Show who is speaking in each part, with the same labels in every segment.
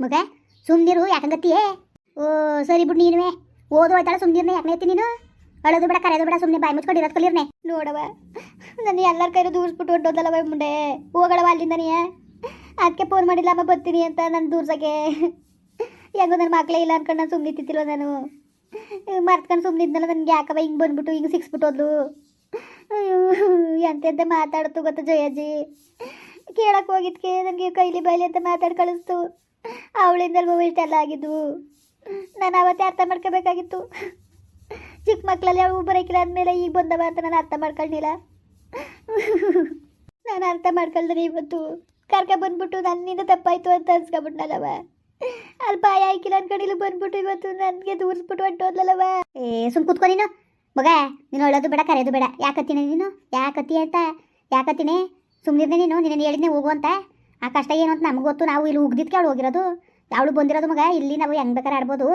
Speaker 1: ಮಗ ಸುಮ್ನಿರು ಯಾಕಂಗತ್ತಿಯೇ? ಓ ಸರಿ ಬಿಡು ನೀನುವೆ ಓದು ಹೋಯ್ತಾಳ ಸುಮ್ನಿರ್ನೆ ಯಾಕೆ ಎತ್ತಿ ನೀನು ಅಳೋದು ಬೇಡ ಕರೆಯೋದು ಬೇಡ ಸುಮ್ಮನೆ ಬಾಯಿ ಮುಚ್ಕೊಂಡಿರೋದು ಕಲಿರ್ನೆ ನೋಡವ ನನ್ನ ಎಲ್ಲರ ಕೈರು ದೂರಿಸ್ಬಿಟ್ಟು ಹೊಟ್ಟೋದಲ್ಲವ ಮುಂಡೆ ಹೋಗಳವ ಅಲ್ಲಿಂದ ನೀ ಅದಕ್ಕೆ ಫೋನ್ ಮಾಡಿಲ್ಲ ಅಮ್ಮ ಬರ್ತೀನಿ ಅಂತ ನಾನು ದೂರ್ಸಕ್ಕೆ ಹೆಂಗೋ ನನ್ನ ಮಕ್ಕಳೇ ಇಲ್ಲ ಅನ್ಕೊಂಡು ನಾನು ಸುಮ್ಮನೆ ತಿತ್ತಿಲ್ವ ನಾನು ಮರ್ತ್ಕೊಂಡು ಸುಮ್ಮನೆ ಇದ್ನಲ್ಲ ನನಗೆ ಯಾಕವ ಹಿಂಗೆ ಬಂದ್ಬಿಟ್ಟು ಹಿಂಗೆ ಸಿಕ್ಸ್ಬಿಟ್ಟು ಹೋದ್ಲು ಎಂತೆಂತ ಮಾತಾಡ್ತು ಗೊತ್ತಾ ಜಯಜ್ಜಿ ಕೇಳಕ್ಕೆ ಹೋಗಿದ್ಕೆ ನನಗೆ ಕೈಲಿ ಬಾಯ್ಲಿ ಅಂತ ಮಾತಾಡಿ ಕಳಿಸ್ತು ಅವಳಿಂದಲ್ವೋ ಇಷ್ಟೆಲ್ಲ ಆಗಿದ್ವು ನಾನು ಅವತ್ತೇ ಅರ್ಥ ಮಾಡ್ಕೋಬೇಕಾಗಿತ್ತು ಚಿಕ್ಕ ಮಕ್ಕಳಲ್ಲಿ ಅವಳು ಬರೋಕಿಲ್ಲ ಅಂದಮೇಲೆ ಈಗ ಬಂದವ ಅಂತ ನಾನು ಅರ್ಥ ಮಾಡ್ಕೊಳ್ಳಿಲ್ಲ ನಾನು ಅರ್ಥ ಮಾಡ್ಕೊಳ್ದೆ ಇವತ್ತು ಕರ್ಕ ಬಂದ್ಬಿಟ್ಟು ನನ್ನಿಂದ ತಪ್ಪಾಯ್ತು ಅಂತ ಅನ್ಸ್ಕೊಬಿಟ್ನಲ್ಲವ ಅಲ್ಲಿ ಬಾಯ ಆಯ್ಕಿಲ್ಲ ಅನ್ಕೊಂಡಿಲ್ಲ ಬಂದ್ಬಿಟ್ಟು ಇವತ್ತು ನನಗೆ ದೂರಿಸ್ಬಿಟ್ಟು ಹೊಂಟೋದ್ಲಲ್ಲವ ಸುಮ್ ಕೂತ್ಕೊ ನೀನು ಮಗ ನೀನು ಅಳೋದು ಬೇಡ ಕರೆಯೋದು ಬೇಡ ಯಾಕತ್ತೀನಿ ನೀನು ಯಾಕತ್ತಿ ಅಂತ ಯಾಕತ್ತೀನಿ ಸುಮ್ಮನಿರ್ನೆ ನೀನು ನಿನ್ನ ಹೇಳಿದ್ನೆ ಹೋಗು ಅಂತ ಆ ಕಷ್ಟ ಏನು ಅಂತ ನಮ್ಗೆ ಗೊತ್ತು ನಾವು ಇಲ್ಲಿ ಉಗ್ದಿದ್ಕೆ ಅವಳು ಹೋಗಿರೋದು ಅವಳು ಬಂದಿರೋದು ಮಗ ಇಲ್ಲಿ ನಾವು ಹೆಂಗೆ ಬೇಕಾದ್ರೆ ಆಡ್ಬೋದು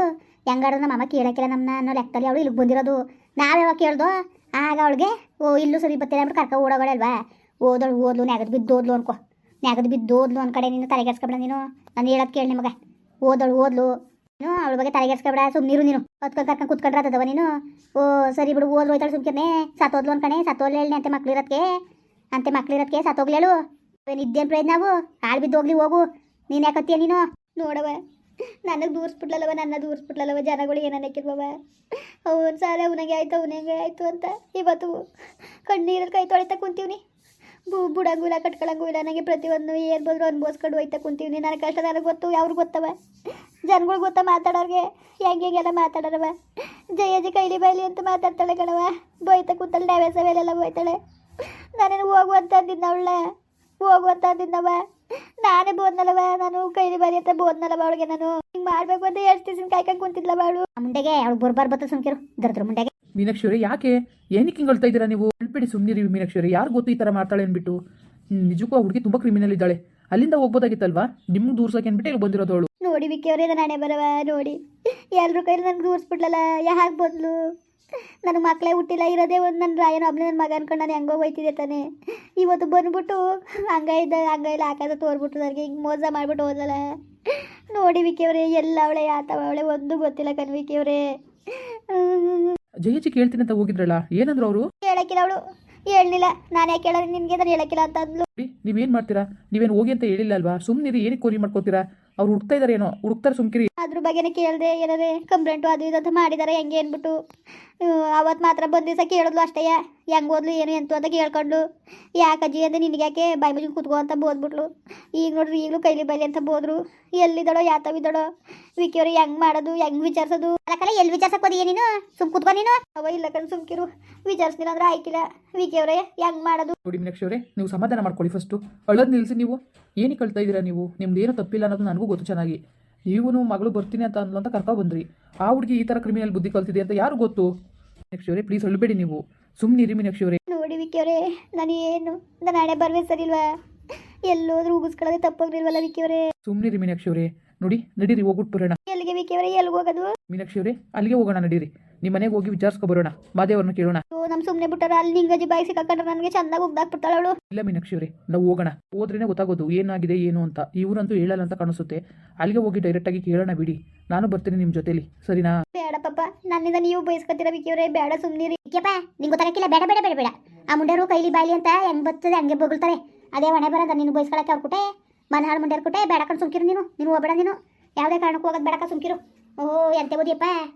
Speaker 1: ಹೆಂಗೆ ಆಡೋದು ನಮ್ಮ ಅಮ್ಮ ಕೇಳಕ್ಕಿಲ್ಲ ನಮ್ಮನ್ನ ಅನ್ನೋ ಲೆಕ್ಕದಲ್ಲಿ ಅವಳು ಇಲ್ಲಿಗೆ ಬಂದಿರೋದು ನಾವು ಯಾವಾಗ ಕೇಳ್ದೋ ಆಗ ಅವಳಿಗೆ ಓ ಇಲ್ಲೂ ಸರಿ ಬರ್ತೀನಿ ಅಂದ್ಬಿಟ್ಟು ಕರ್ಕ ಓಡೋಗಳಲ್ವಾ ಓದೋಳು ಓದ್ಲು ನೆಗದು ಬಿದ್ದೋದ್ಲು ಅನ್ಕೋ ನೆಗದು ಬಿದ್ದೋದ್ಲು ಒಂದು ಕಡೆ ನೀನು ತಲೆಗೆಡ್ಸ್ಕೊಬೇಡ ನೀನು ನಾನು ಹೇಳೋದು ಕೇಳಿ ನಿಮಗೆ ಓದೋಳು ಓದ್ಲು ನೀನು ಅವಳ ಬಗ್ಗೆ ತಲೆಗೆಡ್ಸ್ಕೊಬೇಡ ಸುಮ್ಮನಿರು ನೀನು ಹೊತ್ಕೊಂಡು ಕರ್ಕೊಂಡು ಕುತ್ಕೊಂಡ್ರೆ ಆತದವ ನೀನು ಓ ಸರಿ ಬಿಡು ಓದ್ಲು ಹೋಯ್ತಾಳೆ ಸುಮ್ಕಿರ್ನೆ ಸತ್ತೋದ್ಲು ಅನ್ಕಣೆ ಸತ್ತೋಗ್ಲಿ ಹೇಳಿ ಅಂತೆ ಮಕ್ಳಿರೋದಕ್ಕೆ ಸತ್ತೋಗ್ಲೇಳು ಇದ್ದೇನು ಪ್ರಯತ್ನ ನಾವು ಹಾಳು ಬಿದ್ದು ಹೋಗ್ಲಿ ಹೋಗು ನೀನು ಯಾಕತ್ತೀಯ ನೀನು ನೋಡವ ನನಗೆ ದೂರಿಸ್ಬಿಟ್ಲಲ್ಲವ ನನ್ನ ದೂರಿಸ್ಬಿಟ್ಲಲ್ಲವ ಜನಗಳು ಏನನ್ನಕ್ಕಿಲ್ವವ ಅವನು ಸಾಲ ಅವನಿಗೆ ಆಯ್ತು ಅಂತ ಇವತ್ತು ಕಣ್ಣೀರಲ್ಲಿ ಕೈ ತೊಳಿತಾ ಕುಂತೀವ್ನಿ ಬುಡಂಗೂ ಇಲ್ಲ ಕಟ್ಕೊಳಂಗೂ ಇಲ್ಲ ನನಗೆ ಪ್ರತಿಯೊಂದು ಏನು ಬಂದರೂ ಅನ್ಭವಿಸ್ಕೊಂಡು ಹೋಯ್ತಾ ಕುಂತೀವ್ನಿ ನನ್ನ ಕಷ್ಟ ನನಗೆ ಗೊತ್ತು ಯಾವ್ರಿಗೆ ಗೊತ್ತವ ಜನಗಳು ಗೊತ್ತಾ ಮಾತಾಡೋರಿಗೆ ಹೆಂಗೆಲ್ಲ ಮಾತಾಡೋರವ ಜಯಜಿ ಕೈಲಿ ಬೈಲಿ ಅಂತ ಮಾತಾಡ್ತಾಳೆ ಕಣವ ಬೈತಾ ಕೂತಲ್ಲಿ ಡೈವೇಸವೆಲ್ಲ ಬೈತಾಳೆ ನಾನೇನು ಹೋಗು ಅಂತ ಅಂದಿದ್ದವ ನಾನೇ ಬೋದ್ನಲ್ಲವ ನಾನು ಕೈಲಿ ಬರಿ ಅಂತ ಬೋದ್ನಲ್ಲವ ಅವಳಿಗೆ ನಾನು ಹಿಂಗೆ ಮಾಡಬೇಕು ಅಂತ ಎಷ್ಟು ದಿವಸ ಕಾಯ್ಕೊಂಡು ಕುಂತಿದ್ಲವ ಅವಳು ಮುಂಡೆಗೆ ಅವಳು ಬರ್ಬಾರ್ದು ಸುಮ್ಕಿರು ದರ್ದ್ರ ಮುಂಡೆಗೆ
Speaker 2: ಮೀನಾಕ್ಷಿ ಯಾಕೆ ಏನಕ್ಕೆ ಹಿಂಗೆ ಹೇಳ್ತಾ ಇದ್ದೀರಾ ನೀವು ಹೇಳ್ಬೇಡಿ ಸುಮ್ಮನಿರಿ ಮೀನಾಕ್ಷಿ ಯಾರು ಗೊತ್ತು ಈ ಥರ ಮಾಡ್ತಾಳೆ ಅಂದ್ಬಿಟ್ಟು ನಿಜಕ್ಕೂ ಆ ಹುಡುಗಿ ತುಂಬ ಕ್ರಿಮಿನಲ್ ಇದ್ದಾಳೆ ಅಲ್ಲಿಂದ ಹೋಗ್ಬೋದಾಗಿತ್ತಲ್ವಾ ನಿಮ್ಗೆ ದೂರ್ಸೋಕೆ ಅಂದ್ಬಿಟ್ಟು ಇಲ್ಲಿ ಬಂದಿರೋದು ಅವಳು
Speaker 1: ನೋಡಿ ವಿಕ್ಕಿ ಅವರೇ ನಾನು ಹಣೆ ಬರವ ನೋಡಿ ಎಲ್ಲರೂ ಕೈಲಿ ನನಗೆ ದೂರಿಸ್ಬಿಟ್ಲಲ್ಲ ಯಾಕೆ ಬಂದ್ಲು ನನ್ನ ಮಕ್ಕಳೇ ಹುಟ್ಟಿಲ್ಲ ಇರೋದೇ ಒಂದು ನನ್ನ ರಾಯನ ಒಬ್ಬನೇ ನನ್ನ ಮಗ ಅನ್ಕೊಂಡು ನಾನು ಹೆಂಗೋ ಹೋಯ್ತಿದ್ದೆ ತಾನೆ ಇವತ್ತು ಬಂದ್ಬಿಟ್ಟು ಹಂಗೈಲ್ಲ ಹಾಕೋದು ತೋರ್ಬಿಟ್ಟು ನನಗೆ ಹಿಂಗೆ ಮೋಸ ಮಾಡಿಬಿಟ್ಟು ಹೋದಲ್ಲ ನೋಡಿ ವಿಕ್ಕಿ ಅವರೇ ಎಲ್ಲ ಅವಳೆ ಆತವ ಅವಳೆ ಒಂದು ಗೊತ್ತಿಲ್ಲ ಕಣ್ ವಿಕ್ಕಿ ಅವರೇ
Speaker 2: ಜಯಜಿ ಕೇಳ್ತೀನಿ ಅಂತ ಹೋಗಿದ್ರಲ್ಲ ಏನಂದ್ರು ಅವರು
Speaker 1: ಹೇಳಕ್ಕಿಲ್ಲ ಅವಳು ಹೇಳಲಿಲ್ಲ ನಾನು ಯಾಕೆ ಹೇಳೋದು ನಿನಗೆ ನಾನು ಹೇಳಕ್ಕಿಲ್ಲ ಅಂತ ಅಂದ್ಲು
Speaker 2: ನೀವೇನು ಮಾಡ್ತೀರಾ ನೀವೇನು ಹೋಗಿ ಅಂತ ಹೇಳಿಲ್ಲ ಅಲ್ವಾ ಸುಮ್ಮನಿರಿ ಏನಕ್ಕೆ ಕೋರಿ ಮಾಡ್ಕೋತೀರಾ ಅವ್ರು ಹುಡ್ತಾ ಇದಾರೆ ಏನೋ ಹುಡುಕ್ತಾರೆ ಸುಮ್ಕಿರಿ
Speaker 1: ಅದ್ರ ಬಗ್ಗೆನೇ ಕೇಳಿದೆ ಏನಾರೆ ಕಂಪ್ಲೇಂಟು ಅದು ಇದು ಅಂತ ಮಾಡಿದ್ದಾರೆ ಹೆಂಗೆ ಅಂದ್ಬಿಟ್ಟು ಅವತ್ತು ಮಾತ್ರ ಬಂದ ದಿವಸ ಕೇಳಿದ್ಲು ಅಷ್ಟೇ ಹೆಂಗೆ ಓದ್ಲು ಏನು ಎಂತು ಅಂತ ಕೇಳ್ಕೊಂಡು ಯಾಕಜ್ಜಿ ಅಂದರೆ ನಿನಗೆ ಯಾಕೆ ಬಾಯಿ ಮುಚ್ಚಿ ಕೂತ್ಕೋ ಅಂತ ಬೋದ್ಬಿಟ್ಲು ಈಗ ನೋಡ್ರಿ ಈಗಲೂ ಕೈಲಿ ಬೈಲಿ ಅಂತ ಬೋದ್ರು ಎಲ್ಲಿದ್ದಾಳೋ ಯಾತವಿದ್ದಾಳೋ ವಿಕಿಯವ್ರು ಹೆಂಗೆ ಮಾಡೋದು ಹೆಂಗೆ ವಿಚಾರಿಸೋದು ಅಲ್ಲಕಲ್ಲ ಎಲ್ಲಿ ವಿಚಾರಿಸೋದು ಏನೇನು ಸುಮ್ ಕೂತ್ಕೊ ನೀನು ಅವ ಇಲ್ಲ ಕಣ್ ಸುಮ್ಕಿರು ವಿಚಾರಿಸ್ಲಿಲ್ಲ ಅಂದ್ರೆ ಆಯ್ಕಿಲ್ಲ ವಿಕಿಯವ್ರೆ ಹೆಂಗೆ ಮಾಡೋದು
Speaker 2: ನೋಡಿ ಮೀನಾಕ್ಷಿ ಅವರೇ ನೀವು ಸಮಾಧಾನ ಮಾಡ್ಕೊಳ್ಳಿ ಫಸ್ಟು ಅಳೋದು ನಿಲ್ಲಿಸಿ ನೀವು ಏನಕ್ಕೆ ಕಳ್ತಾ ಇದ್ದೀರಾ ನೀವು ನಿಮ್ದು ಏನೋ ತಪ್ಪಿಲ್ಲ ಅನ್ನೋದು ನನಗೂ ಗೊತ್ತು ಚೆನ್ನಾಗಿ ನೀವು ಮಗಳು ಬರ್ತೀನಿ ಅಂತ ಅಂದ್ಲು ಅಂತ ಕರ್ಕೊ ಬಂದ್ರಿ ಆ ಹುಡುಗಿ ಈ ಥರ ಕ್ರಿಮಿನಲ್ ಬುದ್ಧಿ ಕಲ್ತಿದೆ ಅಂತ ಯಾರು ಗೊತ್ತು ಮೀನಾಕ್ಷಿ ಅವರೇ ಪ್ಲೀಸ್ ಅಳ್ಬೇಡಿ ನೀವು ಸುಮ್ಮನಿರಿ ಮೀನಾಕ್ಷಿ ಅವರೇ
Speaker 1: ನೋಡಿ ವಿಕಿಯವ್ರೆ ನಾನು ಏನು ನನ್ನ ಹಣೆ ಬರವೇ ಸರಿಲ್ವಾ ಎಲ್ಲೋದ್ರೂ ಉಗಿಸ್ಕೊಳ್ಳೋದೇ ತಪ್ಪಾಗ್ಲಿಲ್ವಲ್ಲ ವಿಕಿಯವ್ರೆ
Speaker 2: ಸುಮ್ಮನಿರಿ ಮೀನಾಕ್ಷಿ ಅವರೇ ನೋಡಿ ನಡೀರಿ ಹೋಗ್ಬಿಟ್ಟು ಬರೋಣ
Speaker 1: ಎಲ್ಲಿಗೆ ವಿಕಿಯವ್ರೆ ಎಲ್ಲಿಗೆ ಹೋಗೋದು
Speaker 2: ಮೀನಾಕ್ಷಿ ಅವರೇ ಅಲ್ಲಿಗೆ ಹೋಗೋಣ ನಡೀರಿ ನಿಮ್ಮ ಮನೆಗೆ ಹೋಗಿ ವಿಚಾರಿಸ್ಕೊ ಬರೋಣ ಮಾದೇವ್ರನ್ನ ಕೇಳೋಣ
Speaker 1: ನಮ್ಮ ಸುಮ್ಮನೆ ಬಿಟ್ಟಾರ ಅಲ್ಲಿ ನಿಂಗಜಿ ಬಾಯಿ ಸಿಕ್ಕಾಕೊಂಡ್ರೆ ನನಗೆ ಚಂದಾಗಿ ಉಗ್ದಾಕ್ಬಿಡ್ತಾಳೆ ಅವಳು
Speaker 2: ಇಲ್ಲ ಮೀನಾಕ್ಷಿ ಅವರೇ ನಾವು ಹೋಗೋಣ ಹೋದ್ರೇನೆ ಗೊತ್ತಾಗೋದು ಏನಾಗಿದೆ ಏನು ಅಂತ ಇವರಂತೂ ಹೇಳಲ್ಲ ಅಂತ ಕಾಣಿಸುತ್ತೆ ಅಲ್ಲಿಗೆ ಹೋಗಿ ಡೈರೆಕ್ಟಾಗಿ ಕೇಳೋಣ ಬಿಡಿ ನಾನು ಬರ್ತೀನಿ ನಿಮ್ಮ ಜೊತೆಲಿ ಸರಿನಾ
Speaker 1: ಬೇಡ ಪಾಪ ನನ್ನಿಂದ ನೀವು ಬಯಸ್ಕೊತೀರ ವಿಕಿಯವ್ರೆ ಬೇಡ ಸುಮ್ಮನಿರಿ ವಿಕ್ಯಪ್ಪ ನಿಂಗೆ ಗೊತ್ತಾಗಕ್ಕಿಲ್ಲ ಬೇಡ ಬೇಡ ಬೇಡ ಬೇಡ ಆ ಮುಂಡ್ಯರು ಕೈಲಿ ಬಾಯ್ಲಿ ಅಂತ ಹೆಂಗೆ ಬರ್ತದೆ ಹಂಗೆ ಬೊಗಳ್ತಾರೆ ಅದೇ ಹೊಣೆ ಬರೋದ ನೀನು ಬಯಸ್ಕೊಳಕ್ಕೆ ಅವ್ರ ಕುಟೆ ಮನಹಾಳು ಮುಂಡ್ಯಾರ ಕುಟೆ ಬೇಡ ಕಣ್ ಸುಮ್ಕಿರು ನೀನು ಹೋಗ್ಬೇಡ ನೀನು ಯಾವುದೇ ಕಾರಣಕ್ಕೂ ಹೋಗೋದು ಬೇಡಕ್ಕ ಸುಮ್ಕಿರು ಓಹೋ ಎಂತ ಓದಿಯಪ್ಪ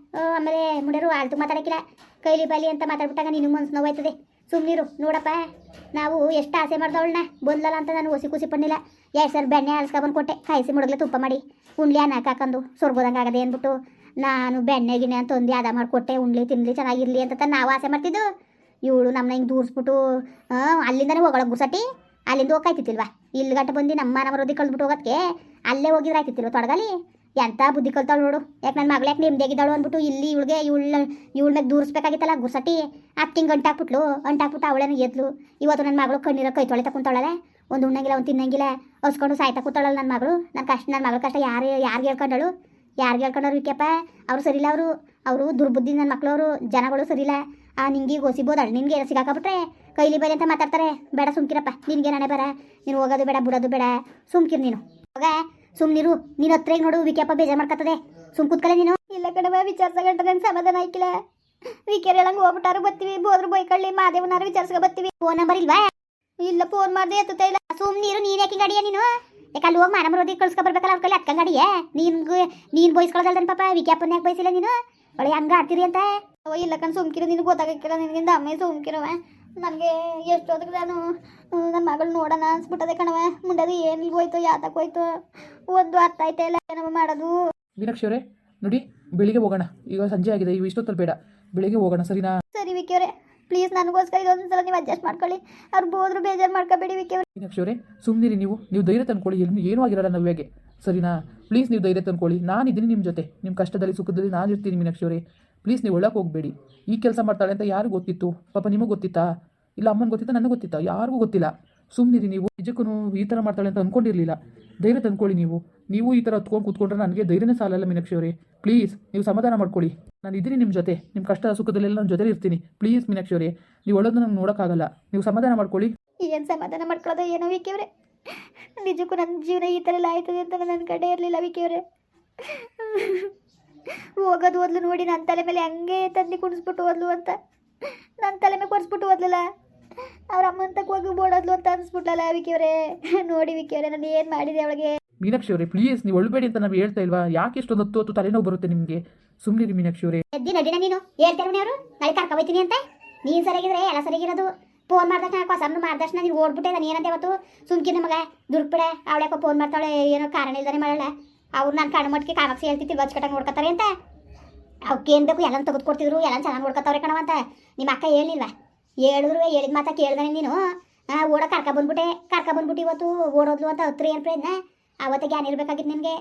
Speaker 1: ಆಮೇಲೆ ಮುಂಡ್ಯರು ಆಳ್ತು ಮಾತಾಡಕ್ಕಿಲ್ಲ ಕೈಲಿ ಬಾಲಿ ಅಂತ ಮಾತಾಡ್ಬಿಟ್ಟಾಗ ನೀನು ಮನ್ಸು ನೋವಾಯ್ತದೆ ಸುಮ್ಮನಿರು ನೋಡಪ್ಪ ನಾವು ಎಷ್ಟು ಆಸೆ ಮಾಡ್ದವಳನ್ನ ಬಂದ್ಲಲ್ಲ ಅಂತ ನಾನು ಒಸಿ ಖುಷಿ ಪಡ್ನಿಲ್ಲ 2 ಸಲ ಬೆಣ್ಣೆ ಆಳ್ಸ್ಕೊಬಂದು ಕೊಟ್ಟೆ ಕಾಯಿಸಿ ಮುಡಗ್ಲೆ ತುಪ್ಪ ಮಾಡಿ ಉಣ್ಲಿ ಅನ್ನ ಹಾಕೊಂಡು ಸೊರ್ಬೋದಂಗೆ ಆಗದೆ ಅಂದ್ಬಿಟ್ಟು ನಾನು ಬೆಣ್ಣೆ ಗಿಣ್ಣೆ ಅಂತ ಒಂದು ಯಾದ ಮಾಡಿಕೊಟ್ಟೆ ಉಣ್ಲಿ ತಿನ್ಲಿ ಚೆನ್ನಾಗಿರ್ಲಿ ಅಂತ ನಾವು ಆಸೆ ಮಾಡ್ತಿದ್ದು ಇವಳು ನಮ್ಮನ್ನ ಹಿಂಗೆ ದೂರಿಸ್ಬಿಟ್ಟು ಅಲ್ಲಿಂದನೇ ಹೋಗೋಳಕ್ಕೆ ಗುರ್ಸಟ್ಟಿ ಅಲ್ಲಿಂದ ಹೋಗಾಯ್ತಿತ್ತಿಲ್ವಾ ಇಲ್ಲಿ ಗಂಟೆ ಬಂದು ನಮ್ಮ ವರದಿ ಕಳ್ದ್ಬಿಟ್ಟು ಹೋಗೋದಕ್ಕೆ ಅಲ್ಲೇ ಹೋಗಿದ್ರೆ ಆಯ್ತಿತ್ತಿಲ್ವ ತೊಡಗಲಿ ಎಂಥ ಬುದ್ಧಿ ಕಲ್ತಾಳು ನೋಡು ಯಾಕೆ ನನ್ನ ಮಗಳು ಯಾಕೆ ನಿಮ್ದೇಗಿದ್ದಾಳು ಅಂದ್ಬಿಟ್ಟು ಇಲ್ಲಿ ಇವಳನ್ನ ದೂರಿಸ್ಬೇಕಾಗಿತ್ತಲ್ಲ ಗುರ್ಸಟ್ಟಿ ಅಕ್ಕೆ ಹಿಂಗೆ ಅಂಟಾಕ್ಬಿಟ್ಲು ಅವಳೇನು ಎದ್ಲು ಇವತ್ತು ನನ್ನ ಮಗಳು ಕಣ್ಣೀರ ಕೈ ತೊಳೆ ತಗೊಂತಾಳಲ್ಲ ಒಂದು ಉಣ್ಣಂಗಿಲ್ಲ ಒಂದು ತಿನ್ನಂಗಿಲ್ಲ ಹಸ್ಕೊಂಡು ಸಾಯ್ತಾ ಕೂತಾಳಲ್ಲ ನನ್ನ ಮಗಳು ನನ್ನ ಮಗಳ ಕಷ್ಟ ಯಾರಿಗೆ ಹೇಳ್ಕೊಂಡಳು ವಿಕ್ಯಪ್ಪ ಅವ್ರು ಸರಿಲ್ಲ ಅವರು ದುರ್ಬುದ್ಧಿ ನನ್ನ ಮಕ್ಕಳವರು ಜನಗಳು ಸರಿಲ್ಲ ನಿಂಗೆ ಗೊಸಿಬೋದಳು ನಿನಗೆ ಸಿಗಾಕಬಿಟ್ರೆ ಕೈಲಿ ಬರಿ ಅಂತ ಮಾತಾಡ್ತಾರೆ ಬೇಡ ಸುಮ್ಕಿರಪ್ಪ ನಿನಗೆ ನಾನೇ ಬರ ನೀನು ಹೋಗೋದು ಬೇಡ ಬಿಡೋದು ಬೇಡ ಸುಮ್ಕಿರು ನೀನು ಹೋಗ ಸುಮ್ನಿರು. ನೀನು ಹತ್ರ ನೋಡು ವಿಕ್ಯಪ್ಪ ಬೇಜಾರು ಮಾಡ್ಕತ್ತದೆ. ಸುಮ್ ಕೂತ್ಕಲೆ ನೀನು. ಇಲ್ಲ ಕಣವ, ವಿಚಾರಿಸಗಂಟ ನಂಗೆ ಸಮಾಧಾನ ಆಯ್ಕಿಲ್ಲ. ವಿಕೆರ್ ಹೇಳಂಗೆ ಹೋಗ್ಬಿಟ್ಟಾರು ಬರ್ತೀವಿ, ಬೋದ್ರು ಬೈಕಳ್ಳಿ ಮಾದೇವನಾರು ವಿಚಾರಿಸ್ಕೊ ಬರ್ತೀವಿ. ಫೋನ್ ನಂಬರ್ ಇಲ್ವಾ? ಇಲ್ಲ, ಫೋನ್ ಮಾಡ್ದೆ ಎತ್ತುತ್ತಾ ಇಲ್ಲ. ಸುಮ್ನಿರು. ನೀನು ಯಾಕೆ ಗಾಡಿಯ ನೀನು? ಯಾಕೆ ಅಲ್ಲಿ ಹೋಗಿ ಮಾನಮರೋದಿ ಕಳ್ಸ್ಕೊ ಬರ್ಬೇಕಲ್ಲ ಅವ್ರ ಕೈಲಿ ಅಕ್ಕ ಗಾಡಿಯೇ. ನೀನು ಬಯಸ್ಕೊಳ್ಳೋದಲ್ದನ್ ಪಾಪ. ವಿಕ್ಯಪ್ಪನ ಯಾಕೆ ಬಯಸಿಲ್ಲ ನೀನು? ಒಳ್ಳೆ ಹಂಗ ಆಡ್ತೀರಿ ಅಂತ. ಓ ಇಲ್ಲ ಕಣ್, ಸುಮ್ಕಿರು. ನಿನಗೆ ಗೊತ್ತಾಗಕ್ಕಿಲ್ಲ. ನಿನಗಿಂದ ಅಮ್ಮೆ ಸುಮ್ಕಿರವ. ನನಗೆ ಎಷ್ಟೊತ್ತಿಗೆ ನಾನು ನನ್ನ ಮಗಳು ನೋಡೋಣ ಅನ್ಸ್ಬಿಟ್ಟದೆ ಕಣವ. ಮುಂದೆ ಅದು ಏನಿಗೆ ಹೋಯ್ತು, ಯಾತಕ್ಕೆ ಹೋಯ್ತು ಒಂದು ಅರ್ಥ ಆಯ್ತಾ ಇಲ್ಲ ಏನವ ಮಾಡೋದು.
Speaker 2: ಮೀನಾಕ್ಷಿ ಅವರೇ ನೋಡಿ, ಬೆಳಿಗ್ಗೆ ಹೋಗೋಣ. ಈಗ ಸಂಜೆ ಆಗಿದೆ, ಇವು ಇಷ್ಟೊತ್ತಲ್ಲಿ ಬೇಡ, ಬೆಳಿಗ್ಗೆ ಹೋಗೋಣ ಸರಿನಾ? ಸರಿ ವಿಕಿ ಅವರೇ, ಪ್ಲೀಸ್ ನನಗೋಸ್ಕರ ಇದೊಂದ್ಸಲ ನೀವು ಅಡ್ಜಸ್ಟ್ ಮಾಡ್ಕೊಳ್ಳಿ. ಅವ್ರು ಬೋದ್ರು ಬೇಜಾರು ಮಾಡ್ಕೋಬೇಡಿ ವಿಕಿ ಅವರೇ. ಮೀನಾಕ್ಷಿ ಅವರೇ ಸುಮ್ಮನಿರಿ, ನೀವು ಧೈರ್ಯ ತಂದ್ಕೊಳ್ಳಿ. ಏನೂ ಆಗಿರಲ್ಲ ನವ್ಯಾಗೆ, ಸರಿನಾ? ಪ್ಲೀಸ್ ನೀವು ಧೈರ್ಯ ತಂದ್ಕೊಳ್ಳಿ. ನಾನಿದ್ದೀನಿ ನಿಮ್ಮ ಜೊತೆ. ನಿಮ್ಮ ಕಷ್ಟದಲ್ಲಿ ಸುಖದಲ್ಲಿ ನಾನು ಇರ್ತೀನಿ ಮೀನಾಕ್ಷಿ ಅವರೇ. ಪ್ಲೀಸ್ ನೀವು ಒಳಕ್ಕೆ ಹೋಗಬೇಡಿ. ಈ ಕೆಲಸ ಮಾಡ್ತಾಳೆ ಅಂತ ಯಾರಿಗೂ ಗೊತ್ತಿತ್ತು? ಪಾಪ ನಿಮಗೆ ಗೊತ್ತಿತ್ತಾ? ಇಲ್ಲ ಅಮ್ಮನಿಗೆ ಗೊತ್ತಿತ್ತಾ? ನನಗೆ ಗೊತ್ತಿತ್ತಾ? ಯಾರಿಗೂ ಗೊತ್ತಿಲ್ಲ. ಸುಮ್ಮನಿರಿ ನೀವು. ನಿಜಕ್ಕೂ ಈ ಥರ ಮಾಡ್ತಾಳೆ ಅಂತ ಅಂದ್ಕೊಂಡಿರಲಿಲ್ಲ. ಧೈರ್ಯ ತಂದ್ಕೊಳ್ಳಿ. ನೀವು ಈ ಥರ ಹತ್ಕೊಂಡು ಕೂತ್ಕೊಂಡ್ರೆ ನನಗೆ ಧೈರ್ಯನೇ ಸಾಲಲ್ಲ ಮೀನಾಕ್ಷಿ ಅವರೇ. ಪ್ಲೀಸ್ ನೀವು ಸಮಾಧಾನ ಮಾಡ್ಕೊಳ್ಳಿ. ನಾನು ಇದ್ದೀನಿ ನಿಮ್ಮ ಜೊತೆ. ನಿಮ್ಮ ಕಷ್ಟ ಸುಖದಲ್ಲೆಲ್ಲ ನನ್ನ ಜೊತೆ ಇರ್ತೀನಿ. ಪ್ಲೀಸ್ ಮೀನಾಕ್ಷಿ ಅವರೇ, ನೀವು ಒಳಗೆ ನಂಗೆ ನೋಡೋಕ್ಕಾಗಲ್ಲ. ನೀವು ಸಮಾಧಾನ ಮಾಡ್ಕೊಳ್ಳಿ. ಏನು ಸಮಾಧಾನ ಮಾಡ್ಕೊಳ್ಳೋದು ಏನೋ ವಿಕಿ ಅವರೇ. ನಿಜಕ್ಕೂ ನನ್ನ ಜೀವನ ಈ ಥರ ಎಲ್ಲ ಆಯ್ತದೆ ಅಂತ ನನ್ನ ಕಡೆ ಇರಲಿಲ್ಲ ವಿಕಿ ಅವರೇ. ಹೋಗೋದು ಓದ್ಲು ನೋಡಿ ನನ್ನ ತಲೆ ಮೇಲೆ ಹಂಗೆ ತಂದು ಕುಣಿಸ್ಬಿಟ್ಟು ಓದ್ಲು ಅಂತ ನನ್ನ ತಲೆ ಮೇಲೆ ಕೊರಿಸ್ಬಿಟ್ಟು ಓದ್ಲಿಲ್ಲ. ಅವ್ರ ಅಮ್ಮನ ತಕ್ಕ ಹೋಗಿ ಬೋಡೋದ್ಲು ಅಂತ ಅನ್ಸ್ಬಿಟ್ಟಲ್ಲ ವಿಕಿ ಅವರೇ. ನೋಡಿ ವಿಕಿ ಅವರೇ, ನಾನು ಏನು ಮಾಡಿದೆ ಅವಳಿಗೆ. ಮೀನಾಕ್ಷಿ ಅವರೇ ಪ್ಲೀಸ್ ನೀವು ಒಳ್ಬೇಡಿ ಅಂತ ನಾವು ಹೇಳ್ತಾ ಇಲ್ವಾ? ಯಾಕೆ ಇಷ್ಟೊಂದು ಹೊತ್ತು ತಲೆನೋವು ಬರುತ್ತೆ ನಿಮಗೆ? ಸುಮ್ಮನಿರಿ ಮೀನಾಕ್ಷಿ ಅವರೇ. ನಡಿನ ನೀನು ಹೇಳ್ತಾರೆ ಅವರು ನಾಳೆ ಕರ್ಕೊಬೈತೀನಿ ಅಂತ. ನೀನು ಸರಿಯಾಗಿದ್ರೆ ಎಲ್ಲ ಸರಿಯಾಗಿರೋದು. ಫೋನ್ ಮಾಡ್ದಕ್ಷಣ ಹೊಸನ್ನು ಮಾಡ್ದಕ್ಷಣ ನೀನು ಓಡ್ಬಿಟ್ಟೆ. ನಾನು ಏನಂತ ಯಾವತ್ತು ಸುಮ್ಕಿ ನಮಗ ದುಡ್ಬಿಡೆ. ಅವಳ್ಯಾಕೋ ಫೋನ್ ಮಾಡ್ತಾಳೆ, ಏನೋ ಕಾರಣ ಇಲ್ದಾನೆ ಮಾಡಲ್ಲ. ಅವ್ರು ನಾನು ಕಣ್ಣು ಮಟ್ಟಿಗೆ ಕಾಮಕ್ಸಿ ಹೇಳ್ತಿತ್ತು ಅಚ್ಚುಕಟ್ಟಾಗಿ ನೋಡ್ಕೊತಾರೆ ಅಂತ. ಅವಕ್ಕೆ ಏನು ಬೇಕು ಎಲ್ಲ ತೆಗೆದುಕೊಡ್ತಿದ್ರು, ಎಲ್ಲ ಚೆನ್ನಾಗಿ ನೋಡ್ಕೊತಾವ್ರೆ ಕಣವ ಅಂತ. ನಿಮ್ಮ ಅಕ್ಕ ಹೇಳಿಲ್ವಾ? ಹೇಳಿದ್ರು ಹೇಳಿದ ಮಾತಾ ಕೇಳ್ದಾನೆ ನೀನು. ಓಡ ಕರ್ಕೊಬಂದ್ಬಿಟ್ಟು ಇವತ್ತು ಓಡೋದ್ಲು ಅಂತ ಹತ್ರ ಏನು ಪ್ರಯತ್ನ. ಅವತ್ತಿಗೆ ಏನಿರ್ಬೇಕಾಗಿತ್ತು ನಿನಗೆ?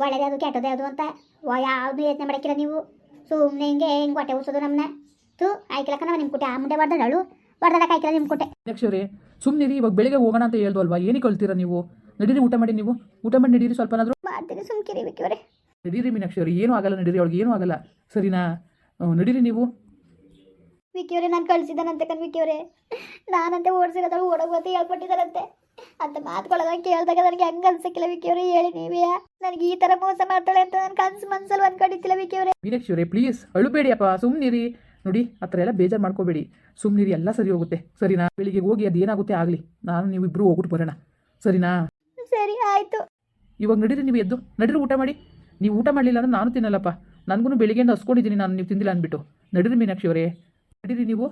Speaker 2: ಒಳ್ಳೇದೇ ಅದು ಕೆಟ್ಟದೇ ಅದು ಅಂತ ಯಾವುದು ಯೋಚನೆ ಮಾಡೋಕ್ಕಿಲ್ಲ ನೀವು. ಸುಮ್ಮನೆ ಹಿಂಗೆ ಹೊಟ್ಟೆ ಉಸೋದು ನಮ್ಮನ್ನ. ಆಯ್ಕಿಲ್ಲಕ್ಕ ನಾವು ನಿಮ್ಮ ಕುಟೆ ಆ ಮುಂದೆ ಹೊಡೆದಳು ಹೊಡೆದಕ್ಕೆ ಆಯ್ಕಿಲ್ಲ ನಿಮ್ಮ ಕುಟೆ. ಮೀನಾಕ್ಷಿ ಅವರೇ ಸುಮ್ಮನಿರಿ. ಇವಾಗ ಬೆಳಿಗ್ಗೆ ಹೋಗೋಣ ಅಂತ ಹೇಳ್ದಲ್ವಾ? ಏನಕ್ಕೆ ಕಳ್ತೀರಾ ನೀವು? ನಡೀರಿ, ಊಟ ಮಾಡಿ. ನೀವು ಊಟ ಮಾಡಿ ನಡೀರಿ. ಸ್ವಲ್ಪನಾದರೂ ಮಾಡ್ತೀನಿ. ಸುಮ್ಕಿರಿ ವಿಕಿ ಅವರೇ. ನಡೀರಿ ಮೀನಾಕ್ಷಿ ಅವರೇ, ಏನೂ ಆಗಲ್ಲ. ನಡೀರಿ, ಅವ್ಳಿಗೆ ಏನೂ ಆಗಲ್ಲ ಸರಿನಾ? ನಡೀರಿ ನೀವು. ವಿಕಿ ಅವರೇ ನಾನು ಕಳಿಸಿದ್ದಾನಂತೆ ಕಣ್ ವಿಕಿ ಅವರೇ. ನಾನಂತೆ ಓಡಿಸಿರೋದಳು ಓಡೋಗೋದು ಹೇಳ್ಕೊಟ್ಟಿದ್ದಾರಂತೆ ಅಂತ ಮಾತುಕೊಳ್ಳೋದಾಗ ಕೇಳಿದಾಗ ನನಗೆ ಹಂಗೆ ಅನ್ಸಕ್ಕಿಲ್ಲ ವಿಕಿ ಅವರೇ. ಹೇಳಿ ನೀವೇ, ನನಗೆ ಈ ಥರ ಮೋಸ ಮಾಡ್ತಾಳೆ ಅಂತ ನನ್ನ ಕನಸು ಮನಸ್ಸಲ್ಲಿ ಅನ್ಕೊಂಡಿದ್ದಿಲ್ಲ ವಿಕಿ ಅವರೇ. ಮೀನಾಕ್ಷಿ ಅವರೇ ಪ್ಲೀಸ್ ಅಳುಬೇಡಿಯಪ್ಪ, ಸುಮ್ಮನಿರಿ. ನೋಡಿ ಆ ಥರ ಎಲ್ಲ ಬೇಜಾರು ಮಾಡ್ಕೋಬೇಡಿ. ಸುಮ್ಮನಿರಿ, ಎಲ್ಲ ಸರಿ ಹೋಗುತ್ತೆ ಸರಿನಾ? ಬೆಳಿಗ್ಗೆ ಹೋಗಿ ಅದು ಏನಾಗುತ್ತೆ ಆಗಲಿ. ನಾನು ನೀವಿಬ್ಬರು ಹೋಗ್ಬಿಟ್ಟು ಬರೋಣ ಸರಿನಾ? ಸರಿ ಆಯಿತು. ಇವಾಗ ನಡೀರಿ, ನೀವು ಎದ್ದು ನಡೀರಿ, ಊಟ ಮಾಡಿ. ನೀವು ಊಟ ಮಾಡಲಿಲ್ಲ ಅಂದ್ರೆ ನಾನು ತಿನ್ನಲ್ಲಪ್ಪ. ನನಗೂ ಬೆಳಿಗ್ಗೆಯಿಂದ ಹಸ್ಕೊಂಡಿದ್ದೀನಿ ನಾನು, ನೀವು ತಿಂದಿಲ್ಲ ಅಂದ್ಬಿಟ್ಟು. ನಡೀರಿ ಮೀನಾಕ್ಷಿ ಅವರೇ, ನಡೀರಿ ನೀವು.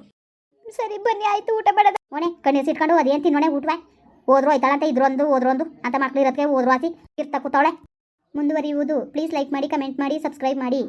Speaker 2: ಸರಿ ಬನ್ನಿ, ಆಯಿತು. ಊಟ ಮಾಡೋದು ಓಣೆ ಕಣ್ಣೀರು ಸಿಟ್ಕೊಂಡು ಅದೇನು ತಿನ್ನೋಣೆ ಊಟವ. ಹೋದ್ರು ಆಯ್ತಾಳಂತ ಹೋದ್ರೊಂದು ಅಂತ ಮಕ್ಳು ಇರೋದಕ್ಕೆ ಹೋದ್ರು ಆಸಿ ಇರ್ತಾ ಕೂತಾವಳೆ. ಮುಂದುವರಿಯುವುದು. ಪ್ಲೀಸ್ ಲೈಕ್ ಮಾಡಿ, ಕಮೆಂಟ್ ಮಾಡಿ, ಸಬ್ಸ್ಕ್ರೈಬ್ ಮಾಡಿ.